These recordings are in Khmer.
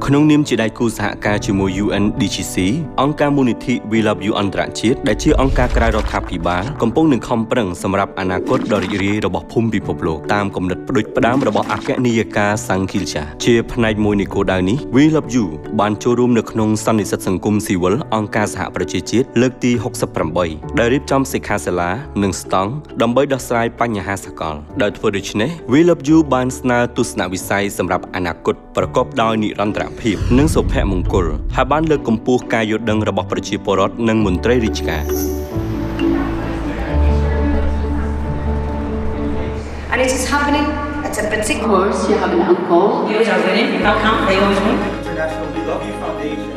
ក្នុងនាមជាដៃគូសហការជាមួយ UNDGC អង្គការមូលនិធិ We Love You អន្តរជាតិដែលជាអង្គការក្រៅរដ្ឋាភិបាលកំពុងនឹងខំប្រឹងសម្រាប់អនាគតដ៏រីករាយរបស់ភូមិពិភពលោកតាមគំនិតផ្ដួចផ្ដើមរបស់អគ្គនាយិកាសង្ឃីលចាជាផ្នែកមួយនៃគោលដៅនេះ We Love You បានចូលរួមនៅក្នុងសន្និសីទសង្គមស៊ីវិលអង្គការសហប្រជាជាតិលើកទី68ដែលរៀបចំសិក្ខាសាលានិងស្តង់ដើម្បីដោះស្រាយបញ្ហាសកលដោយធ្វើដូច្នេះ We Love You បានស្នើទស្សនវិស័យសម្រាប់អនាគតប្រកបដោយនិរន្តរភាពនិងសុភមង្គលហើយបានលើកកម្ពស់ការយល់ដឹងរបស់ប្រជាពលរដ្ឋនិងមន្ត្រីរាជការ And it is happening at a particular course you have an uncle you are winning how come they want me International We Love You Foundation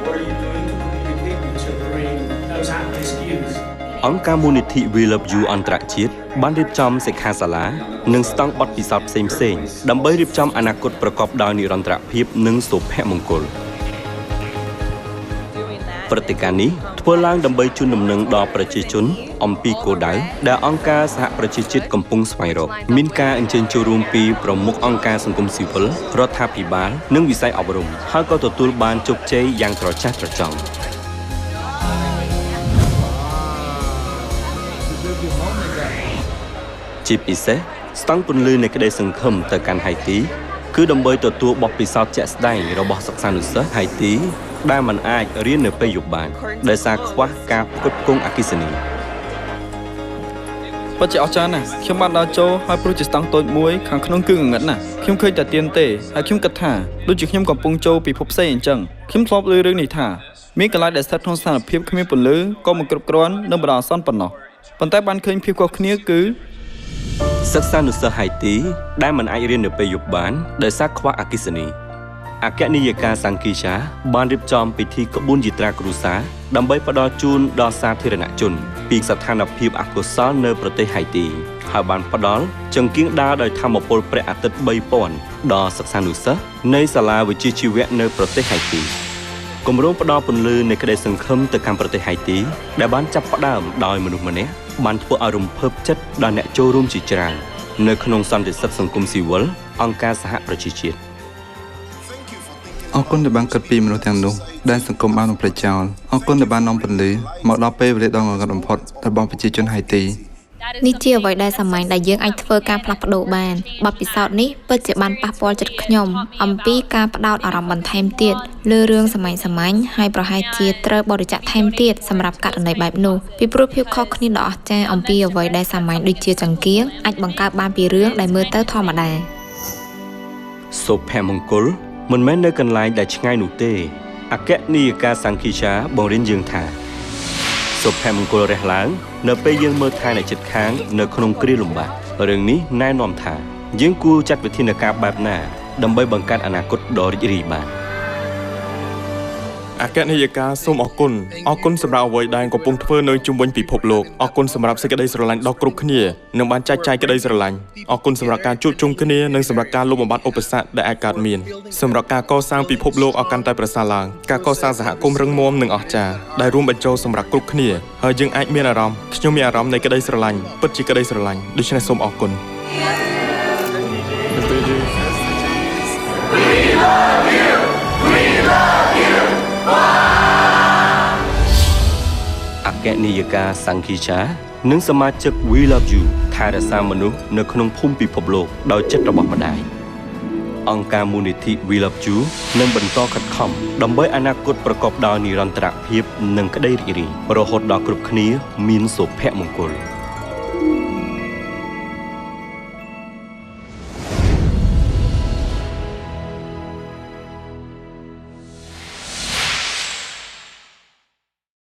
what are you doing to communicate to bring those at-risk youth អង្គការមូលនិធិ We Love You អន្តរជាតិបានរៀបចំសិក្ខាសាលានិងស្តង់បទពិសោធន៍ផ្សេងៗដើម្បីរៀបចំអនាគតប្រកបដោយនិរន្តរភាពនិងសុភមង្គលព្រឹត្តិការណ៍នេះធ្វើឡើងដើម្បីជូនដំណឹងដល់ប្រជាជនអំពីគោលដៅដែលអង្គការសហប្រជាជាតិកំពុងស្វែងរកមានការអញ្ជើញចូលរួមពីប្រមុខអង្គការសង្គមស៊ីវិលរដ្ឋាភិបាលនិងវិស័យអប់រំហើយក៏ទទួលបានជោគជ័យយ៉ាងត្រចះត្រចង់ជាពិសេសស្តង់ពន្លឺនៃក្តីសង្ឃឹមទៅកាន់ហៃទីគឺដើម្បីទទួលបទពិសោធន៍ជាក់ស្ដែងរបស់សិស្សានុសិស្សហៃទីដែលមិនអាចរៀននៅពេលយប់បានដោយសារខ្វះការផ្គត់ផ្គង់អគ្គិសនីពិតជាអស្ចារ្យណាស់ខ្ញុំបានដល់ចូលហើយព្រោះជាស្តង់តូចមួយខាងក្នុងគឺងងឹតណាស់ខ្ញុំឃើញតែទៀនទេហើយខ្ញុំគិតថាដូចជាខ្ញុំកំពុងចូលពិភពផ្សេងអញ្ចឹងខ្ញុំធ្លាប់ឮរឿងនេះថាមានកន្លែងដែលស្ថិតក្នុងស្ថានភាពគ្មានពន្លឺក៏មិនគ្រប់គ្រាន់នឹងបណ្ដោះអាសន្នប៉ុណ្ណោះប៉ុន្តែបានឃើញភាពខុសគ្នាគឺសិស្សានុសិស្សហៃទីដែលមិនអាចរៀននៅពេលយប់បានដោយសារខ្វះអគ្គិសនីអគ្គនាយិកាសង្ឃីសាបានរៀបចំពិធីក្បួនយាត្រាគ្រួសារដើម្បីផ្ដល់ជូនដល់សាធារណជនពីស្ថានភាពអកុសលនៅប្រទេសហៃទីហើយបានផ្ដល់ចង្គៀងដើរដោយថាមពលព្រះអាទិត្យ 3000 ដល់សិស្សានុសិស្សនៃសាលាវិជ្ជាជីវៈនៅប្រទេសហៃទីគម្រោងផ្ដល់ពន្លឺនៃក្តីសង្ឃឹមទៅកាន់ប្រទេសហៃទីដែលបានចាប់ផ្ដើមដោយមនុស្សម្នាក់បានធ្វើឲ្យរំភើបចិត្តដល់អ្នកចូលរួមជាច្រើននៅក្នុងសន្និសីទសង្គមស៊ីវិលអង្គការសហប្រជាជាតិអរគុណដែលបានគិតពីមនុស្សទាំងនោះដែលសង្គមបានបំភ្លេចចោលអរគុណដែលបាននាំពន្លឺមកដល់ពេលវេលាដ៏ងងឹតបំផុតរបស់ប្រជាជនហៃទីនេះជាអ្វីដែលសាមញ្ញដែលយើងអាចធ្វើការផ្លាស់ប្ដូរបានបទពិសោធន៍នេះពិតជាបានប៉ះពាល់ចិត្តខ្ញុំអំពីការផ្ដោតអារម្មណ៍បន្ថែមទៀតលើរឿងសាមញ្ញហើយប្រហែលជាត្រូវបរិច្ចាគថែមទៀតសម្រាប់ករណីបែបនោះពីព្រោះភាពខុសគ្នាដ៏អស្ចារ្យអំពីអ្វីដែលសាមញ្ញដូចជាចង្គៀងអាចបង្កើតបានពីរឿងដែលមើលទៅធម្មតាសុភមង្គលមិនមែននៅកន្លែងដែលឆ្ងាយនោះទេអគ្គនាយិកាសង្ឃីសាបង្រៀនយើងថាសុភមង្គលរះឡើងនៅពេលយើងមើលថែអ្នកជិតខាងនៅក្នុងគ្រាលំបាករឿងនេះណែនាំថាយើងគួរចាត់វិធានការបែបណាដើម្បីបង្កើតអនាគតដ៏រីករាយបានអគ្គនាយិកាសូមអរគុណសម្រាប់អ្វីដែលកំពុងធ្វើនៅជុំវិញពិភពលោកអរគុណសម្រាប់សេចក្តីស្រឡាញ់ដល់គ្រប់គ្នានិងបានចែកចាយក្តីស្រឡាញ់អរគុណសម្រាប់ការជួបជុំគ្នានិងសម្រាប់ការលុបបំបាត់ឧបសគ្គដែលអាចកើតមានសម្រាប់ការកសាងពិភពលោកឲ្យកាន់តែប្រសើរឡើងការកសាងសហគមន៍រឹងមាំនិងអស្ចារ្យដែលរួមបញ្ចូលសម្រាប់គ្រប់គ្នាហើយយើងអាចមានអារម្មណ៍ខ្ញុំមានអារម្មណ៍នៃក្តីស្រឡាញ់ពិតជាក្តីស្រឡាញ់ដូច្នេះសូមអរគុណអគ្គនាយិកាសង្ឃីសានិងសមាជិក We Love You ថែរក្សាមនុស្សនៅក្នុងភូមិពិភពលោកដោយចិត្តរបស់ម្ដាយអង្គការមូលនិធិ We Love You នឹងបន្តខិតខំដើម្បីអនាគតប្រកបដោយនិរន្តរភាពនិងក្តីរីករាយរហូតដល់គ្រប់គ្នាមានសុភមង្គល